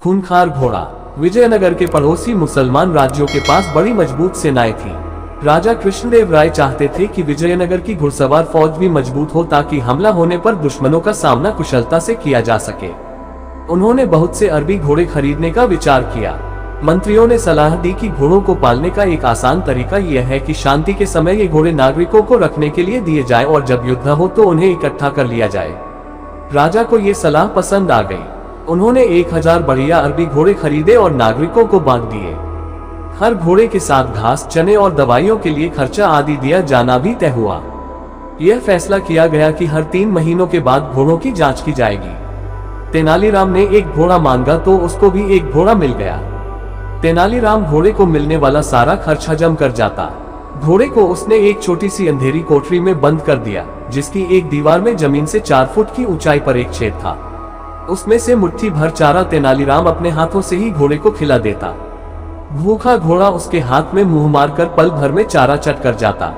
खूंखार घोड़ा। विजयनगर के पड़ोसी मुसलमान राज्यों के पास बड़ी मजबूत सेनाएं थी। राजा कृष्णदेव राय चाहते थे कि विजयनगर की घुड़सवार फौज भी मजबूत हो ताकि हमला होने पर दुश्मनों का सामना कुशलता से किया जा सके। उन्होंने बहुत से अरबी घोड़े खरीदने का विचार किया। मंत्रियों ने सलाह दी कि घोड़ों को पालने का एक आसान तरीका यह है कि शांति के समय ये घोड़े नागरिकों को रखने के लिए दिए जाएं और जब युद्ध हो तो उन्हें इकट्ठा कर लिया जाए। राजा को ये सलाह पसंद आ गई। उन्होंने 1000 बढ़िया अरबी घोड़े खरीदे और नागरिकों को बांट दिए। हर घोड़े के साथ घास, चने और दवाइयों के लिए खर्चा आदि दिया जाना भी तय हुआ। यह फैसला किया गया कि हर 3 महीनों के बाद घोड़ों की जांच की जाएगी। तेनालीराम ने एक घोड़ा मांगा तो उसको भी एक घोड़ा मिल गया। तेनालीराम घोड़े को मिलने वाला सारा खर्च हजम कर जाता। घोड़े को उसने एक छोटी सी अंधेरी कोठरी में बंद कर दिया, जिसकी एक दीवार में जमीन से 4 फुट की ऊंचाई पर एक छेद था। उसमें से मुट्ठी भर चारा तेनालीराम अपने हाथों से ही घोड़े को खिला देता। भूखा घोड़ा उसके हाथ में मुंह मारकर पल भर में चारा चट कर जाता।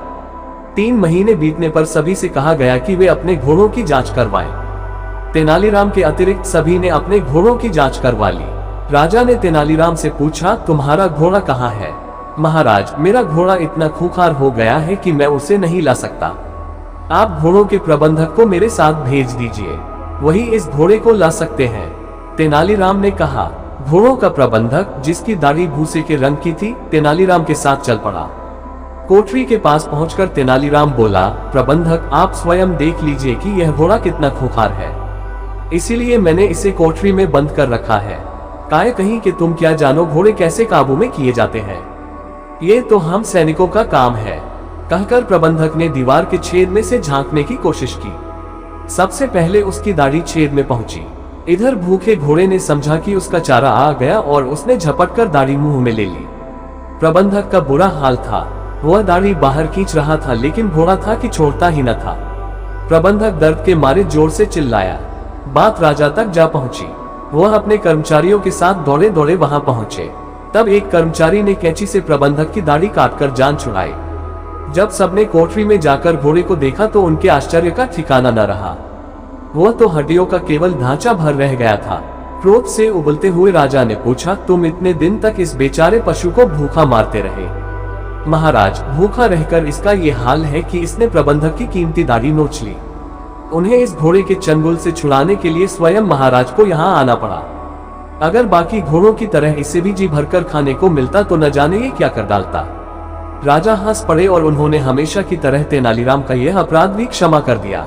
3 महीने बीतने पर सभी से कहा गया कि वे अपने घोड़ों की जांच करवाएं। तेनालीराम के अतिरिक्त सभी ने अपने घोड़ों की जांच करवा ली। राजा ने तेनालीराम से पूछा, तुम्हारा घोड़ा कहाँ है? महाराज, मेरा घोड़ा इतना खूंखार हो गया है कि मैं उसे नहीं ला सकता। आप घोड़ों के प्रबंधक को मेरे साथ भेज दीजिए, वही इस घोड़े को ला सकते हैं। तेनालीराम ने कहा। घोड़ों का प्रबंधक, जिसकी दाढ़ी भूसे के रंग की थी, तेनालीराम के साथ चल पड़ा। कोठरी के पास पहुंचकर तेनालीराम बोला, प्रबंधक, आप स्वयं देख लीजिए कि यह घोड़ा कितना खूंखार है, इसीलिए मैंने इसे कोठरी में बंद कर रखा है। काहे कहीं कि तुम क्या जानो घोड़े कैसे काबू में किए जाते हैं, ये तो हम सैनिकों का काम है। कहकर प्रबंधक ने दीवार के छेद में से झांकने की कोशिश की। सबसे पहले उसकी दाढ़ी छेद में पहुंची। इधर भूखे घोड़े ने समझा कि उसका चारा आ गया और उसने झपटकर दाढ़ी मुंह में ले ली। प्रबंधक का बुरा हाल था। वह दाढ़ी बाहर खींच रहा था, लेकिन घोड़ा था कि छोड़ता ही न था। प्रबंधक दर्द के मारे जोर से चिल्लाया। बात राजा तक जा पहुंची। वह अपने कर्मचारियों के साथ दौड़े दौड़े वहां पहुंचे। तब एक कर्मचारी ने कैंची से प्रबंधक की दाढ़ी काटकर जान छुड़ाई। जब सबने कोठरी में जाकर घोड़े को देखा तो उनके आश्चर्य का ठिकाना न रहा। वह तो हड्डियों का केवल ढांचा भर रह गया था। क्रोध से उबलते हुए राजा ने पूछा, तुम इतने दिन तक इस बेचारे पशु को भूखा मारते रहे? महाराज, भूखा रहकर इसका ये हाल है कि इसने प्रबंधक की कीमती दाढ़ी नोच ली। उन्हें इस घोड़े के चंगुल से छुड़ाने के लिए स्वयं महाराज को यहाँ आना पड़ा। अगर बाकी घोड़ों की तरह इसे भी जी भरकर खाने को मिलता तो न जाने ये क्या कर डालता। राजा हंस पड़े और उन्होंने हमेशा की तरह तेनालीराम का यह अपराध भी क्षमा कर दिया।